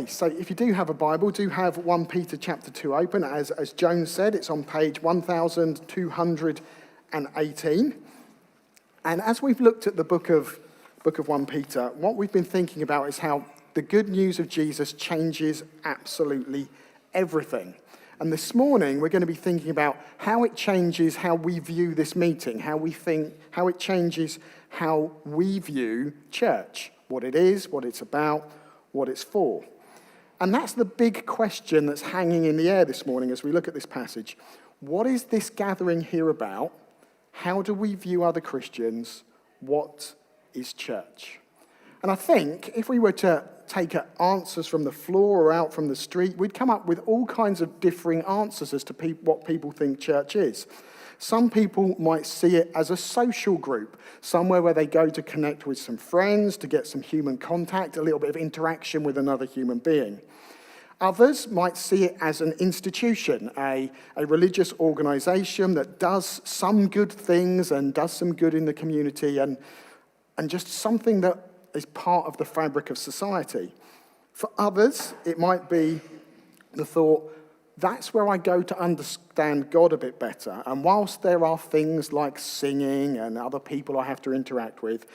So if you do have a Bible, do have 1 Peter chapter 2 open. As Joan said, it's on page 1218. And as we've looked at the book of 1 Peter, what we've been thinking about is how the good news of Jesus changes absolutely everything. And this morning, we're going to be thinking about how it changes how we view this meeting, how it changes how we view church, what it is, what it's about, what it's for. And that's the big question that's hanging in the air this morning as we look at this passage. What is this gathering here about? How do we view other Christians? What is church? And I think if we were to take answers from the floor or out from the street, we'd come up with all kinds of differing answers as to what people think church is. Some people might see it as a social group, somewhere where they go to connect with some friends, to get some human contact, a little bit of interaction with another human being. Others might see it as an institution, a religious organization that does some good things and does some good in the community and just something that is part of the fabric of society. For others, it might be the thought, that's where I go to understand God a bit better. And whilst there are things like singing and other people I have to interact with,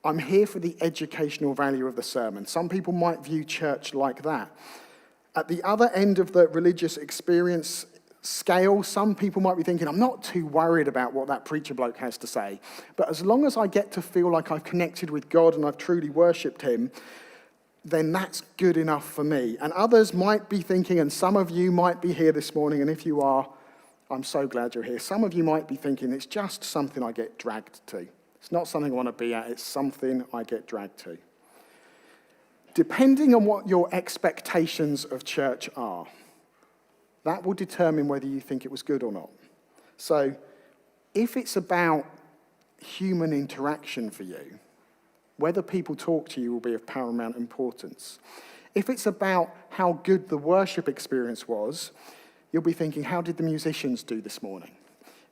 I'm here for the educational value of the sermon. Some people might view church like that. At the other end of the religious experience scale, some people might be thinking, I'm not too worried about what that preacher bloke has to say, but as long as I get to feel like I've connected with God and I've truly worshipped him, then that's good enough for me. And others might be thinking, and some of you might be here this morning, and if you are, I'm so glad you're here. Some of you might be thinking, it's just something I get dragged to. It's not something I want to be at, it's something I get dragged to. Depending on what your expectations of church are, that will determine whether you think it was good or not. So, if it's about human interaction for you, whether people talk to you will be of paramount importance. If it's about how good the worship experience was, you'll be thinking, how did the musicians do this morning?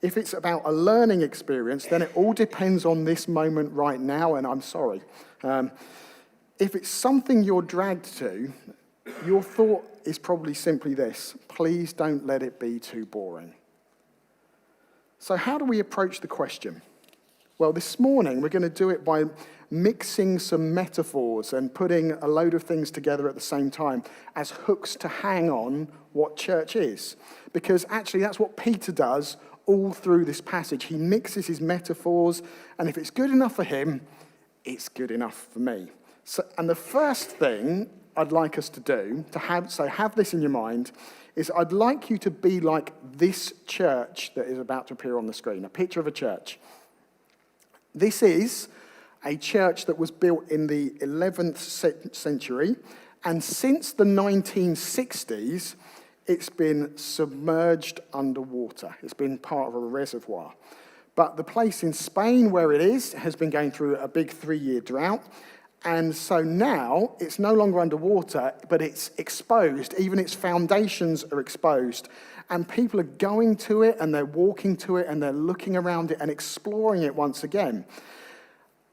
If it's about a learning experience, then it all depends on this moment right now, and I'm sorry. If it's something you're dragged to, your thought is probably simply this: please don't let it be too boring. So how do we approach the question? Well, this morning we're going to do it by mixing some metaphors and putting a load of things together at the same time as hooks to hang on what church is. Because actually that's what Peter does all through this passage. He mixes his metaphors, and if it's good enough for him, it's good enough for me. And the first thing I'd like us to do, have this in your mind, is I'd like you to be like this church that is about to appear on the screen, a picture of a church. This is a church that was built in the 11th century, and since the 1960s, it's been submerged underwater. It's been part of a reservoir. But the place in Spain where it is has been going through a big 3-year drought, and so now it's no longer underwater, but it's exposed. Even its foundations are exposed, and people are going to it, and they're walking to it, and they're looking around it and exploring it once again.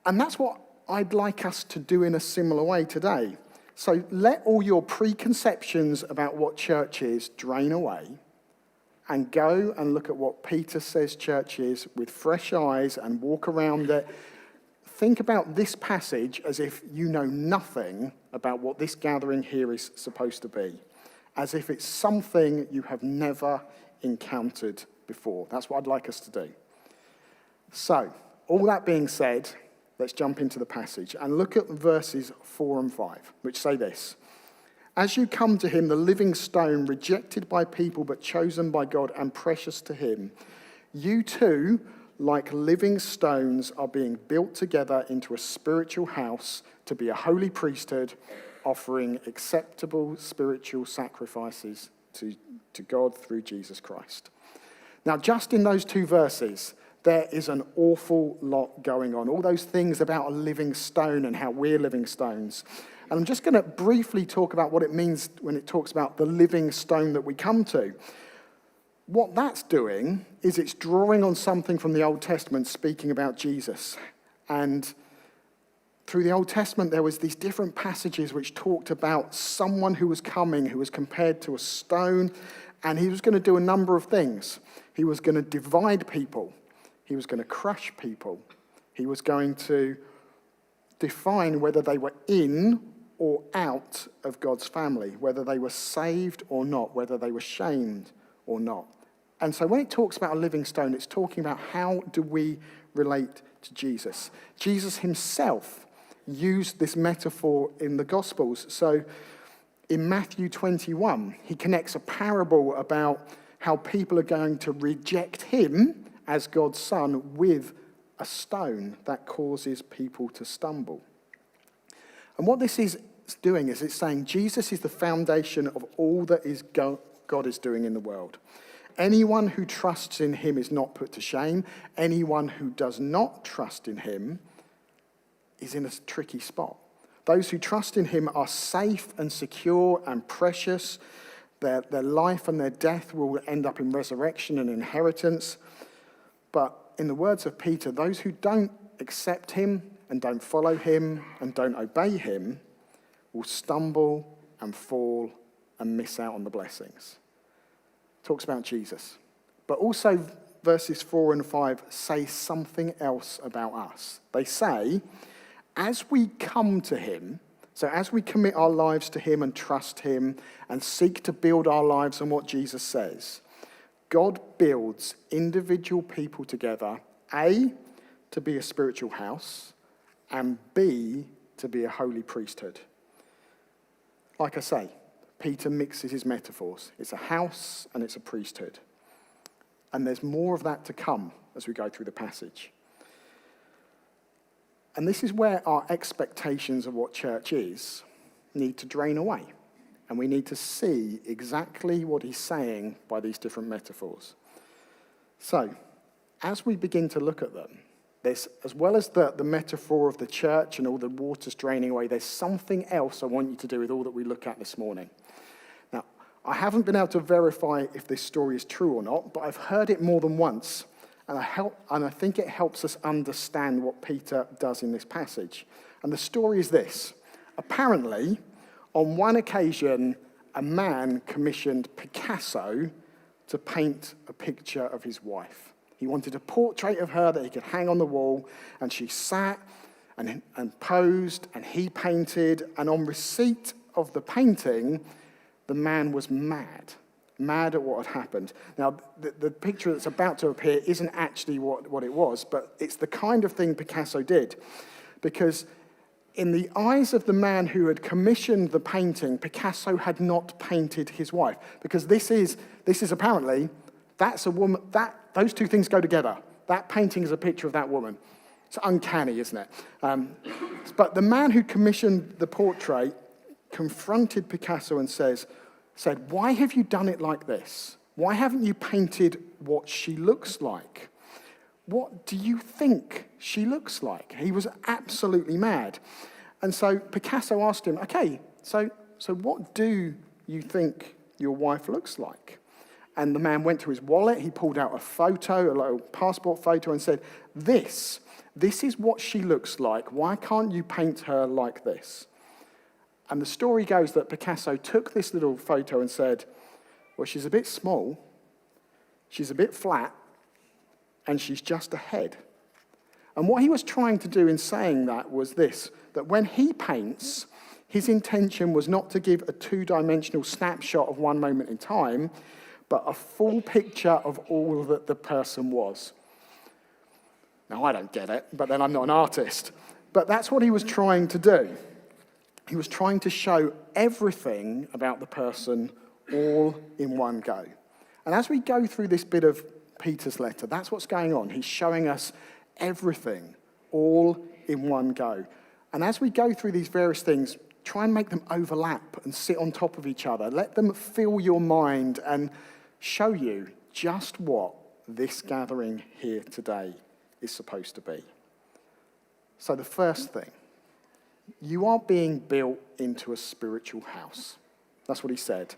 And that's what I'd like us to do in a similar way today. So let all your preconceptions about what church is drain away and go and look at what Peter says church is with fresh eyes and walk around it. Think about this passage as if you know nothing about what this gathering here is supposed to be, as if it's something you have never encountered before. That's what I'd like us to do. So, all that being said, let's jump into the passage and look at verses 4 and 5, which say this: As you come to him, the living stone, rejected by people but chosen by God and precious to him, you too, like living stones, are being built together into a spiritual house to be a holy priesthood, offering acceptable spiritual sacrifices to God through Jesus Christ. Now, just in those two verses, there is an awful lot going on. All those things about a living stone and how we're living stones. And I'm just going to briefly talk about what it means when it talks about the living stone that we come to. What that's doing is it's drawing on something from the Old Testament speaking about Jesus. And through the Old Testament, there was these different passages which talked about someone who was coming, who was compared to a stone, and he was going to do a number of things. He was going to divide people. He was going to crush people. He was going to define whether they were in or out of God's family, whether they were saved or not, whether they were shamed or not. And so when it talks about a living stone, it's talking about how do we relate to Jesus. Jesus himself used this metaphor in the Gospels. So in Matthew 21, he connects a parable about how people are going to reject him as God's son with a stone that causes people to stumble. And what this is doing is it's saying Jesus is the foundation of all that is God is doing in the world. Anyone who trusts in him is not put to shame. Anyone who does not trust in him is in a tricky spot. Those who trust in him are safe and secure and precious. Their life and their death will end up in resurrection and inheritance. But in the words of Peter, those who don't accept him and don't follow him and don't obey him will stumble and fall and miss out on the blessings. Talks about Jesus. But also verses 4 and 5 say something else about us. They say, as we come to him, so as we commit our lives to him and trust him and seek to build our lives on what Jesus says, God builds individual people together, A, to be a spiritual house, and B, to be a holy priesthood. Like I say, Peter mixes his metaphors. It's a house and it's a priesthood. And there's more of that to come as we go through the passage. And this is where our expectations of what church is need to drain away. And we need to see exactly what he's saying by these different metaphors. So, as we begin to look at them, there's, as well as the metaphor of the church and all the waters draining away, there's something else I want you to do with all that we look at this morning. Now, I haven't been able to verify if this story is true or not, but I've heard it more than once, and I think it helps us understand what Peter does in this passage. And the story is this. Apparently, on one occasion, a man commissioned Picasso to paint a picture of his wife. He wanted a portrait of her that he could hang on the wall, and she sat and posed, and he painted, and on receipt of the painting, the man was mad at what had happened. Now, the picture that's about to appear isn't actually what it was, but it's the kind of thing Picasso did, because in the eyes of the man who had commissioned the painting, Picasso had not painted his wife, because this is apparently, that's a woman, those two things go together. That painting is a picture of that woman. It's uncanny, isn't it? But the man who commissioned the portrait confronted Picasso and said, why have you done it like this? Why haven't you painted what she looks like? What do you think she looks like? He was absolutely mad. And so Picasso asked him, okay, so what do you think your wife looks like? And the man went to his wallet, he pulled out a photo, a little passport photo, and said, this is what she looks like. Why can't you paint her like this? And the story goes that Picasso took this little photo and said, well, she's a bit small, she's a bit flat, and she's just a head. And what he was trying to do in saying that was this, that when he paints, his intention was not to give a two-dimensional snapshot of one moment in time, but a full picture of all that the person was. Now, I don't get it, but then I'm not an artist. But that's what he was trying to do. He was trying to show everything about the person all in one go. And as we go through this bit of Peter's letter, that's what's going on. He's showing us everything all in one go. And as we go through these various things, try and make them overlap and sit on top of each other. Let them fill your mind and show you just what this gathering here today is supposed to be. So the first thing, you are being built into a spiritual house. That's what he said.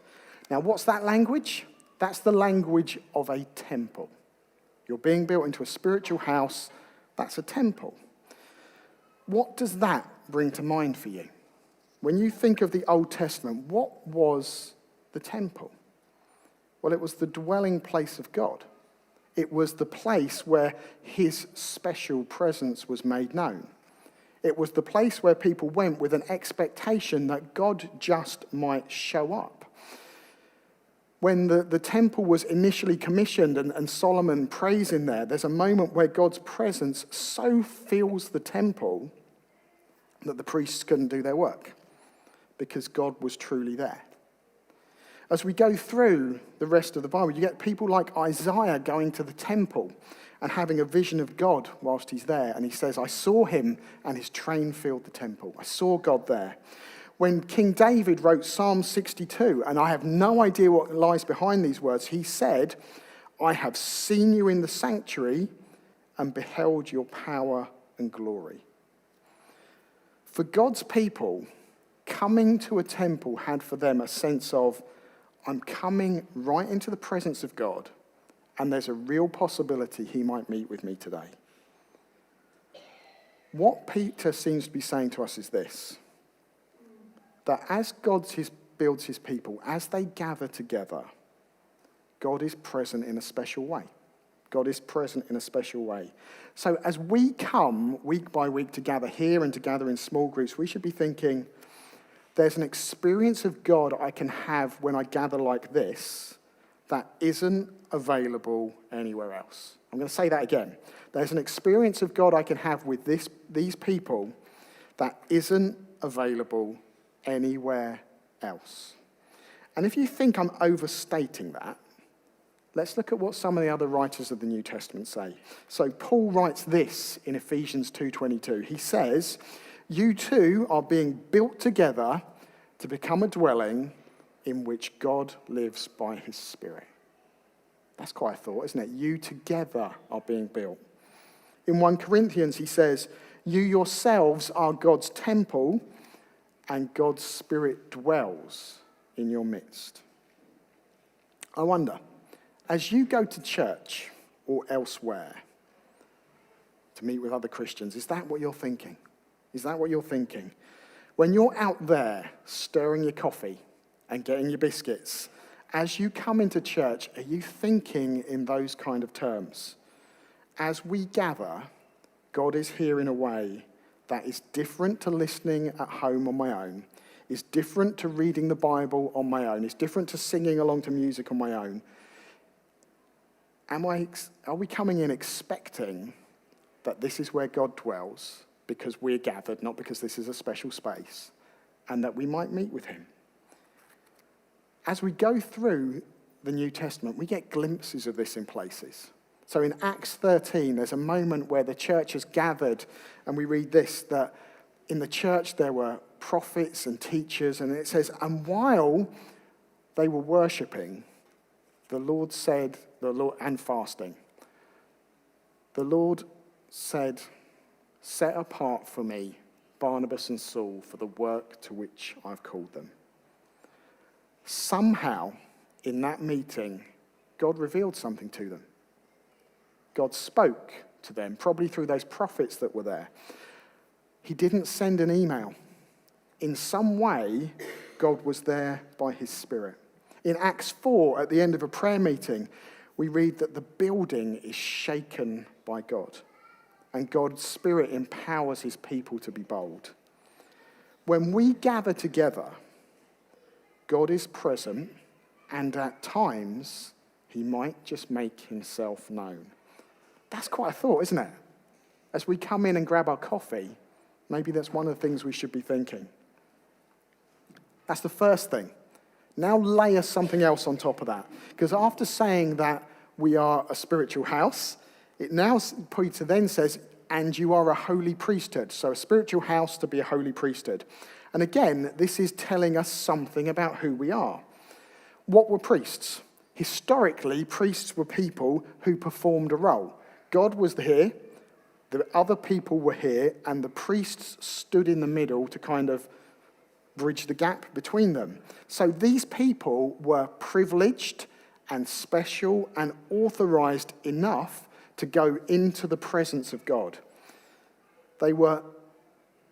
Now, what's that language? That's the language of a temple. You're being built into a spiritual house. That's a temple. What does that bring to mind for you? When you think of the Old Testament, what was the temple? Well, it was the dwelling place of God. It was the place where his special presence was made known. It was the place where people went with an expectation that God just might show up. When the temple was initially commissioned and Solomon prays in there, there's a moment where God's presence so fills the temple that the priests couldn't do their work because God was truly there. As we go through the rest of the Bible, you get people like Isaiah going to the temple and having a vision of God whilst he's there. And he says, I saw him and his train filled the temple. I saw God there. When King David wrote Psalm 62, and I have no idea what lies behind these words, he said, I have seen you in the sanctuary and beheld your power and glory. For God's people, coming to a temple had for them a sense of, I'm coming right into the presence of God, and there's a real possibility he might meet with me today. What Peter seems to be saying to us is this, that as God builds his people, as they gather together, God is present in a special way. God is present in a special way. So as we come week by week to gather here and to gather in small groups, we should be thinking, there's an experience of God I can have when I gather like this that isn't available anywhere else. I'm going to say that again. There's an experience of God I can have with these people that isn't available anywhere else. And if you think I'm overstating that, let's look at what some of the other writers of the New Testament say. So Paul writes this in Ephesians 2:22. He says, you two are being built together to become a dwelling in which God lives by his Spirit. That's quite a thought, isn't it? You together are being built. In 1 Corinthians, he says, you yourselves are God's temple, and God's Spirit dwells in your midst. I wonder, as you go to church or elsewhere to meet with other Christians, is that what you're thinking? Is that what you're thinking? When you're out there stirring your coffee and getting your biscuits, as you come into church, are you thinking in those kind of terms? As we gather, God is here in a way that is different to listening at home on my own, is different to reading the Bible on my own, is different to singing along to music on my own. Are we coming in expecting that this is where God dwells because we're gathered, not because this is a special space, and that we might meet with him? As we go through the New Testament, we get glimpses of this in places. So in Acts 13, there's a moment where the church has gathered, and we read this, that in the church there were prophets and teachers, and it says, and while they were worshipping, the Lord said, and fasting, the Lord said, set apart for me Barnabas and Saul for the work to which I've called them. Somehow, in that meeting, God revealed something to them. God spoke to them, probably through those prophets that were there. He didn't send an email. In some way, God was there by his Spirit. In Acts 4, at the end of a prayer meeting, we read that the building is shaken by God, and God's Spirit empowers his people to be bold. When we gather together, God is present, and at times, he might just make himself known. That's quite a thought, isn't it? As we come in and grab our coffee, maybe that's one of the things we should be thinking. That's the first thing. Now layer something else on top of that. Because after saying that we are a spiritual house, it now, Peter then says, and you are a holy priesthood. So a spiritual house to be a holy priesthood. And again, this is telling us something about who we are. What were priests? Historically, priests were people who performed a role. God was here, the other people were here, and the priests stood in the middle to kind of bridge the gap between them. So these people were privileged and special and authorized enough to go into the presence of God. They were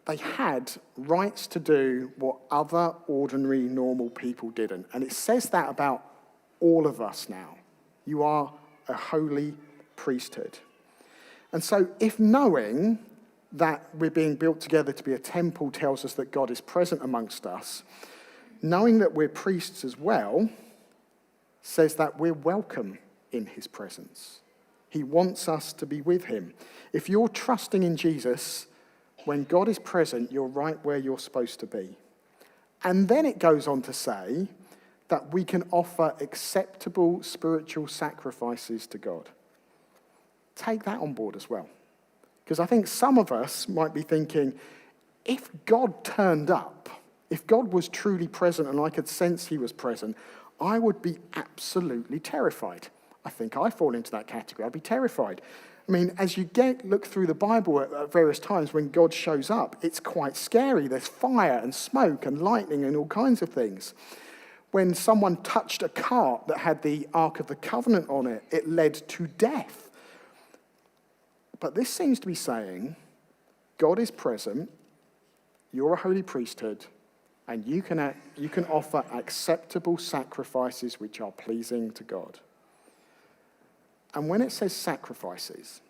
they had rights to do what other ordinary, normal people didn't. And it says that about all of us now. You are a holy priesthood. And so if knowing that we're being built together to be a temple tells us that God is present amongst us, knowing that we're priests as well says that we're welcome in his presence. He wants us to be with him. If you're trusting in Jesus, when God is present, you're right where you're supposed to be. And then it goes on to say that we can offer acceptable spiritual sacrifices to God. Take that on board as well. Because I think some of us might be thinking, if God turned up, if God was truly present and I could sense he was present, I would be absolutely terrified. I think I fall into that category. I'd be terrified. I mean, as you look through the Bible at various times when God shows up, it's quite scary. There's fire and smoke and lightning and all kinds of things. When someone touched a cart that had the Ark of the Covenant on it, it led to death. But this seems to be saying, God is present, you're a holy priesthood, and you can offer acceptable sacrifices which are pleasing to God. And when it says sacrifices,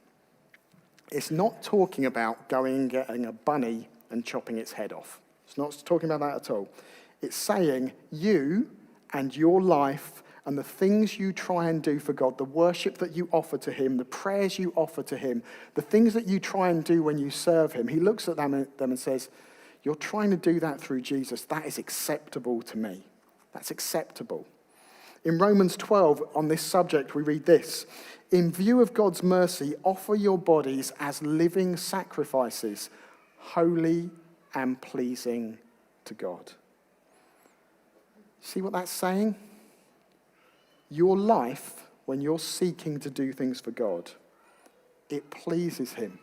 it's not talking about going and getting a bunny and chopping its head off. It's not talking about that at all. It's saying you and your life and the things you try and do for God, the worship that you offer to him, the prayers you offer to him, the things that you try and do when you serve him, he looks at them and says, you're trying to do that through Jesus. That is acceptable to me. That's acceptable. In Romans 12, on this subject, we read this. In view of God's mercy, offer your bodies as living sacrifices, holy and pleasing to God. See what that's saying? Your life, when you're seeking to do things for God, it pleases him.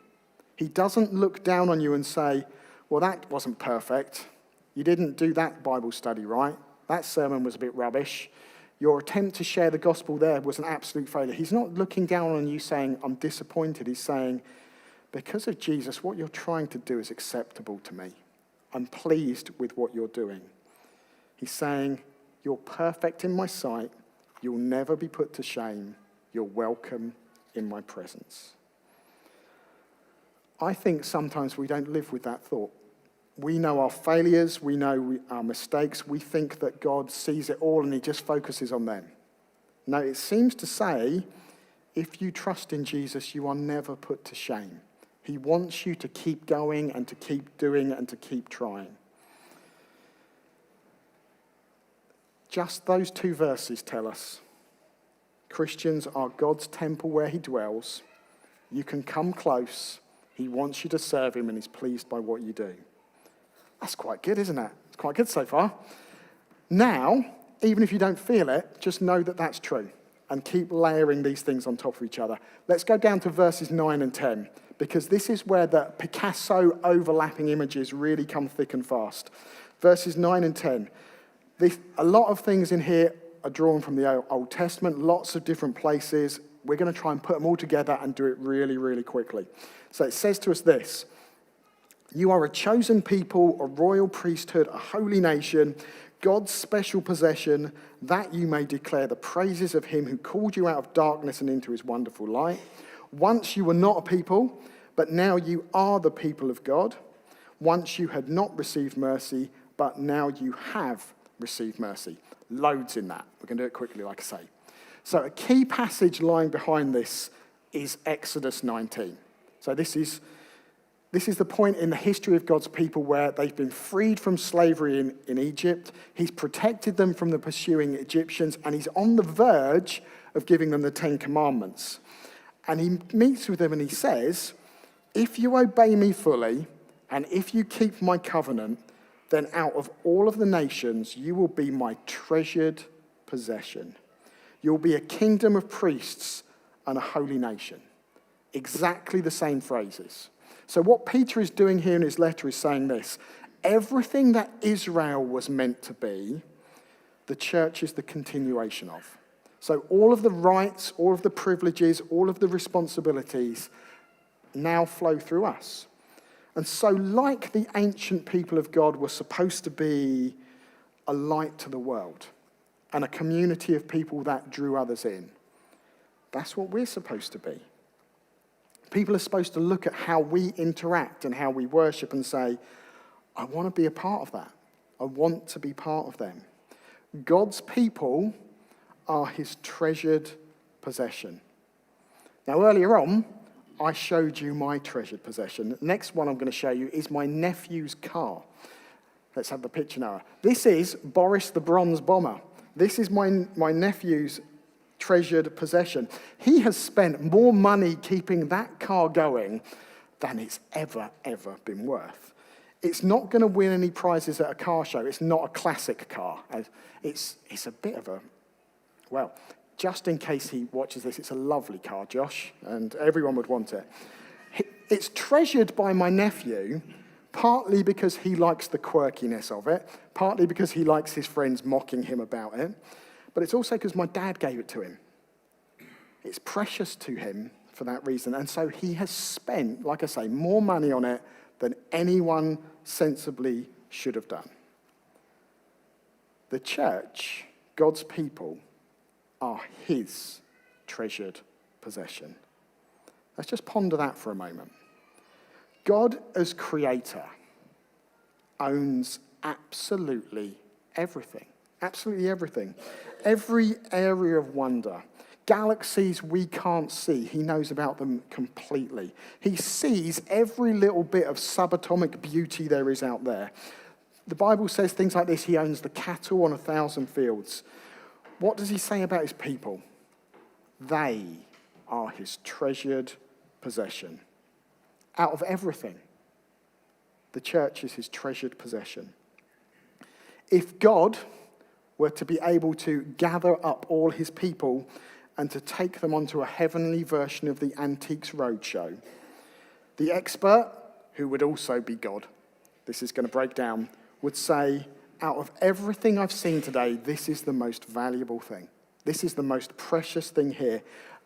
He doesn't look down on you and say, well, that wasn't perfect. You didn't do that Bible study right. That sermon was a bit rubbish. Your attempt to share the gospel there was an absolute failure. He's not looking down on you saying, I'm disappointed. He's saying, because of Jesus, what you're trying to do is acceptable to me. I'm pleased with what you're doing. He's saying, you're perfect in my sight. You'll never be put to shame. You're welcome in my presence. I think sometimes we don't live with that thought. We know our failures, we know our mistakes, we think that God sees it all and he just focuses on them. No, it seems to say, if you trust in Jesus, you are never put to shame. He wants you to keep going and to keep doing and to keep trying. Just those two verses tell us Christians are God's temple where he dwells. You can come close. He wants you to serve him and he's pleased by what you do. That's quite good, isn't it? It's quite good so far. Now, even if you don't feel it, just know that that's true and keep layering these things on top of each other. Let's go down to verses 9 and 10 because this is where the Picasso overlapping images really come thick and fast. Verses 9 and 10. A lot of things in here are drawn from the Old Testament, lots of different places. We're going to try and put them all together and do it really, really quickly. So it says to us this. You are a chosen people, a royal priesthood, a holy nation, God's special possession, that you may declare the praises of him who called you out of darkness and into his wonderful light. Once you were not a people, but now you are the people of God. Once you had not received mercy, but now you have received mercy. Loads in that. We're going to do it quickly, like I say. So a key passage lying behind this is Exodus 19. So this is the point in the history of God's people where they've been freed from slavery in Egypt. He's protected them from the pursuing Egyptians, and he's on the verge of giving them the 10 Commandments. And he meets with them and he says, if you obey me fully, and if you keep my covenant, then out of all of the nations, you will be my treasured possession. You'll be a kingdom of priests and a holy nation. Exactly the same phrases. So what Peter is doing here in his letter is saying this. Everything that Israel was meant to be, the church is the continuation of. So all of the rights, all of the privileges, all of the responsibilities now flow through us. And so, like the ancient people of God were supposed to be a light to the world and a community of people that drew others in, that's what we're supposed to be. People are supposed to look at how we interact and how we worship and say, I want to be a part of that. I want to be part of them. God's people are his treasured possession. Now, earlier on, I showed you my treasured possession. The next one I'm going to show you is my nephew's car. Let's have the picture now. This is Boris the Bronze Bomber. This is my nephew's treasured possession. He has spent more money keeping that car going than it's ever been worth. It's not going to win any prizes at a car show. It's not a classic car. It's a bit of a, well, just in case he watches this, it's a lovely car, Josh, and everyone would want it. It's treasured by my nephew, partly because he likes the quirkiness of it, partly because he likes his friends mocking him about it, but it's also because my dad gave it to him. It's precious to him for that reason, and so he has spent, like I say, more money on it than anyone sensibly should have done. The church, God's people, are his treasured possession. Let's just ponder that for a moment. God, as creator, owns absolutely everything. Absolutely everything. Every area of wonder. Galaxies we can't see, he knows about them completely. He sees every little bit of subatomic beauty there is out there. The Bible says things like this: he owns the cattle on 1,000 fields. What does he say about his people? They are his treasured possession. Out of everything, the church is his treasured possession. If God were to be able to gather up all his people and to take them onto a heavenly version of the Antiques Roadshow, the expert, who would also be God, this is going to break down, would say, out of everything I've seen today, this is the most valuable thing. This is the most precious thing here.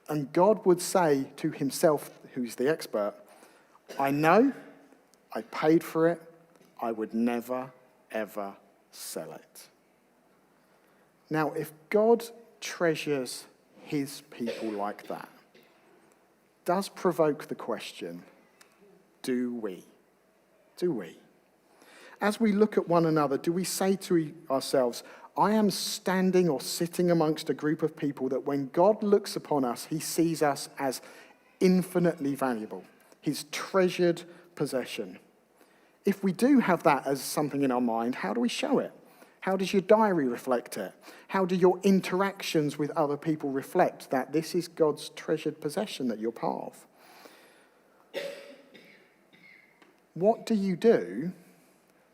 And God would say to himself, who's the expert, I know, I paid for it, I would never, ever sell it. Now, if God treasures his people like that, does provoke the question, do we? Do we? As we look at one another, do we say to ourselves, I am standing or sitting amongst a group of people that when God looks upon us, he sees us as infinitely valuable, his treasured possession? If we do have that as something in our mind, how do we show it? How does your diary reflect it? How do your interactions with other people reflect that this is God's treasured possession that you're part of? What do you do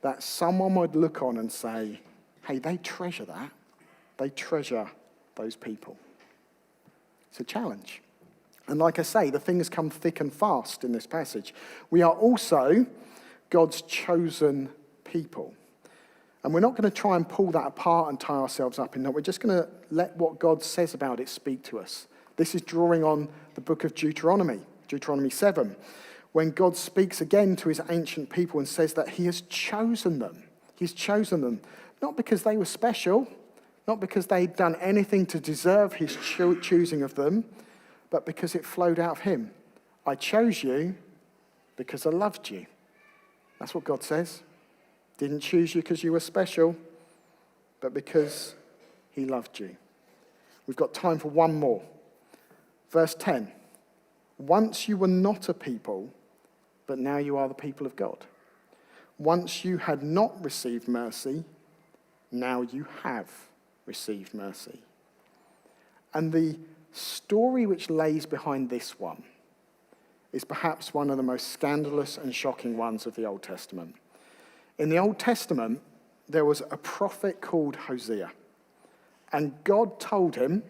that someone would look on and say, hey, they treasure that. They treasure those people. It's a challenge. And like I say, the things come thick and fast in this passage. We are also God's chosen people. And we're not going to try and pull that apart and tie ourselves up in that. We're just going to let what God says about it speak to us. This is drawing on the book of Deuteronomy 7, when God speaks again to his ancient people and says that he has chosen them. He's chosen them, not because they were special, not because they'd done anything to deserve his choosing of them, but because it flowed out of him. I chose you because I loved you. That's what God says. Didn't choose you because you were special, but because he loved you. We've got time for one more. Verse 10. Once you were not a people, but now you are the people of God. Once you had not received mercy, now you have received mercy. And the story which lays behind this one is perhaps one of the most scandalous and shocking ones of the Old Testament. In the Old Testament, there was a prophet called Hosea. And God told him,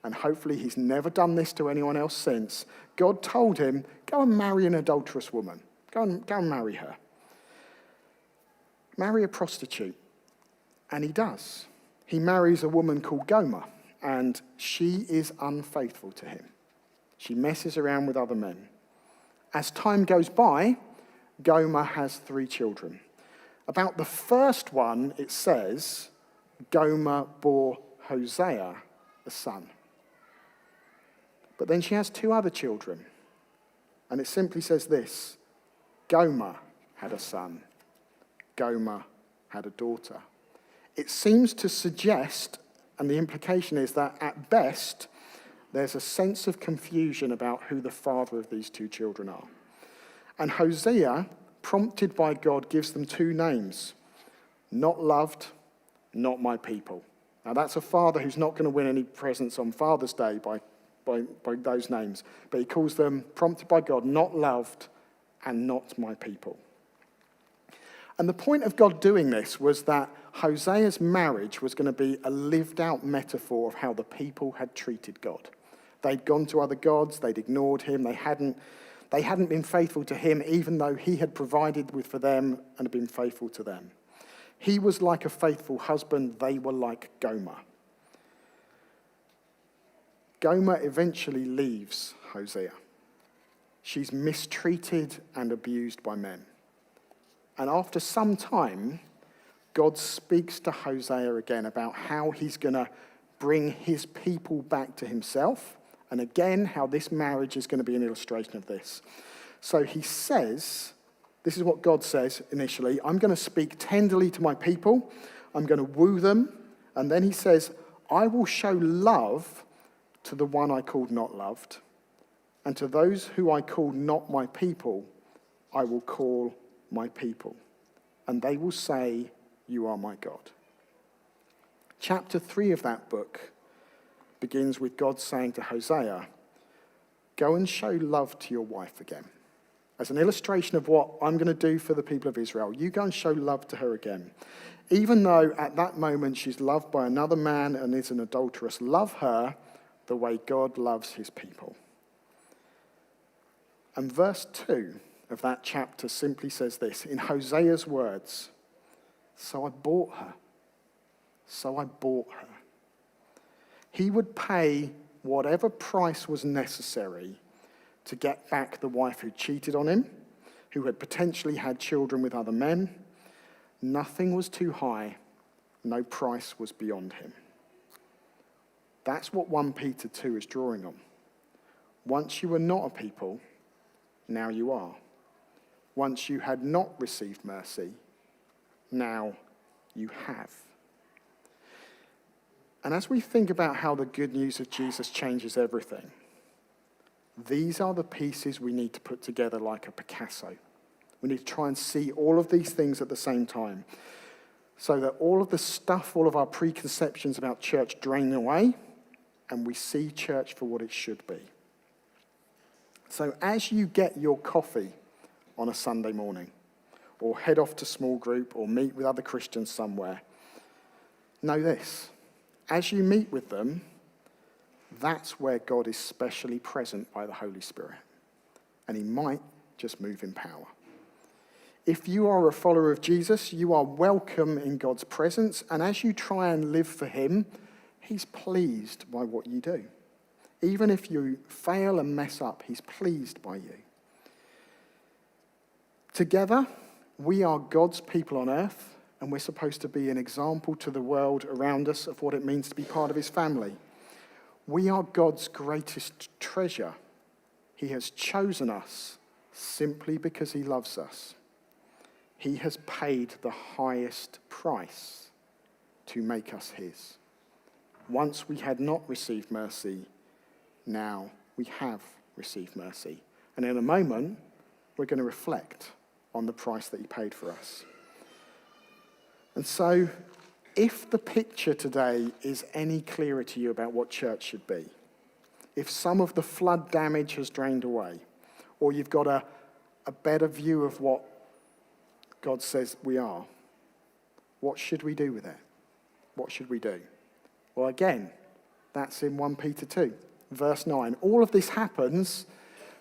and hopefully he's never done this to anyone else since, God told him, go and marry an adulterous woman. Go and marry her. Marry a prostitute. And he does. He marries a woman called Gomer, and she is unfaithful to him. She messes around with other men. As time goes by, Gomer has 3 children. About the first one, it says, Gomer bore Hosea a son. But then she has 2 other children. And it simply says this: Gomer had a son. Gomer had a daughter. It seems to suggest, and the implication is that at best, there's a sense of confusion about who the father of these 2 children are. And Hosea, prompted by God, gives them 2 names: not loved, not my people. Now that's a father who's not going to win any presents on Father's Day by those names. But he calls them, prompted by God, not loved and not my people. And the point of God doing this was that Hosea's marriage was going to be a lived-out metaphor of how the people had treated God. They'd gone to other gods, they'd ignored him, they hadn't been faithful to him, even though he had provided for them and had been faithful to them. He was like a faithful husband, they were like Gomer. Gomer eventually leaves Hosea. She's mistreated and abused by men. And after some time, God speaks to Hosea again about how he's going to bring his people back to himself, and again, how this marriage is going to be an illustration of this. So he says, this is what God says initially: I'm going to speak tenderly to my people, I'm going to woo them, and then he says, I will show love to the one I called not loved, and to those who I called not my people, I will call my people, and they will say, you are my God. Chapter 3 of that book begins with God saying to Hosea, go and show love to your wife again. As an illustration of what I'm going to do for the people of Israel, you go and show love to her again. Even though at that moment she's loved by another man and is an adulteress, love her the way God loves his people. And verse 2 of that chapter simply says this, in Hosea's words, so I bought her. So I bought her. He would pay whatever price was necessary to get back the wife who cheated on him, who had potentially had children with other men. Nothing was too high. No price was beyond him. That's what 1 Peter 2 is drawing on. Once you were not a people, now you are. Once you had not received mercy, now you have. And as we think about how the good news of Jesus changes everything, these are the pieces we need to put together like a Picasso. We need to try and see all of these things at the same time, so that all of the stuff, all of our preconceptions about church drain away, and we see church for what it should be. So as you get your coffee on a Sunday morning, or head off to small group, or meet with other Christians somewhere, know this: as you meet with them, that's where God is specially present by the Holy Spirit. And he might just move in power. If you are a follower of Jesus, you are welcome in God's presence. And as you try and live for him, he's pleased by what you do. Even if you fail and mess up, he's pleased by you. Together, we are God's people on earth, and we're supposed to be an example to the world around us of what it means to be part of his family. We are God's greatest treasure. He has chosen us simply because he loves us. He has paid the highest price to make us his. Once we had not received mercy, now we have received mercy. And in a moment, we're going to reflect on the price that he paid for us. And so, if the picture today is any clearer to you about what church should be, if some of the flood damage has drained away, or you've got a better view of what God says we are, what should we do with it? What should we do? Well, again, that's in 1 Peter 2, verse 9. All of this happens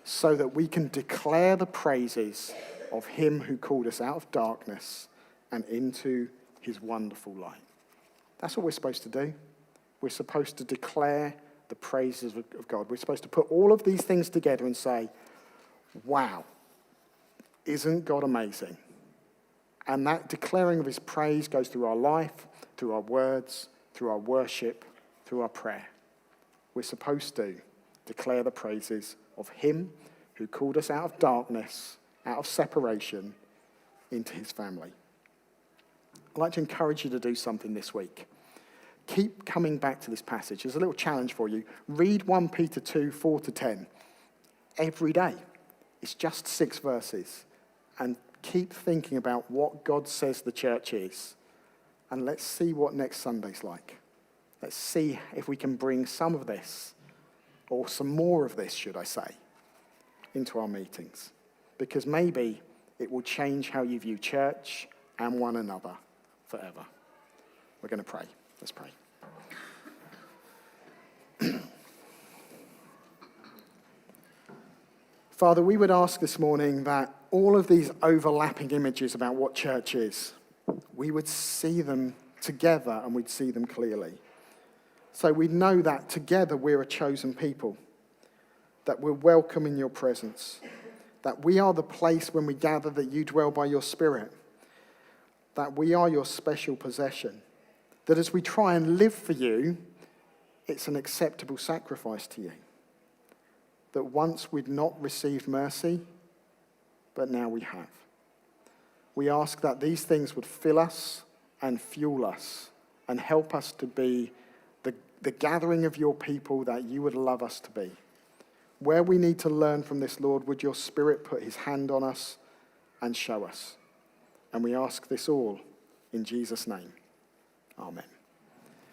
so that we can declare the praises of him who called us out of darkness and into his wonderful light. That's what we're supposed to do. We're supposed to declare the praises of God. We're supposed to put all of these things together and say, wow, Isn't God amazing? And that declaring of his praise goes through our life, through our words, through our worship, through our prayer. We're supposed to declare the praises of him who called us out of darkness, out of separation, into his family. I'd like to encourage you to do something this week. Keep coming back to this passage. There's a little challenge for you. Read 1 Peter 2, 4-10 every day. It's just 6 verses. And keep thinking about what God says the church is. And let's see what next Sunday's like. Let's see if we can bring some of this, or some more of this, should I say, into our meetings. Because maybe it will change how you view church and one another forever. We're going to pray. Let's pray. Father, we would ask this morning that all of these overlapping images about what church is, we would see them together and we'd see them clearly. So we know that together we're a chosen people, that we're welcome in your presence, that we are the place when we gather that you dwell by your Spirit, that we are your special possession, that as we try and live for you, it's an acceptable sacrifice to you. That once we'd not received mercy, but now we have. We ask that these things would fill us and fuel us and help us to be the gathering of your people that you would love us to be. Where we need to learn from this, Lord, would your Spirit put his hand on us and show us. And we ask this all in Jesus' name. Amen.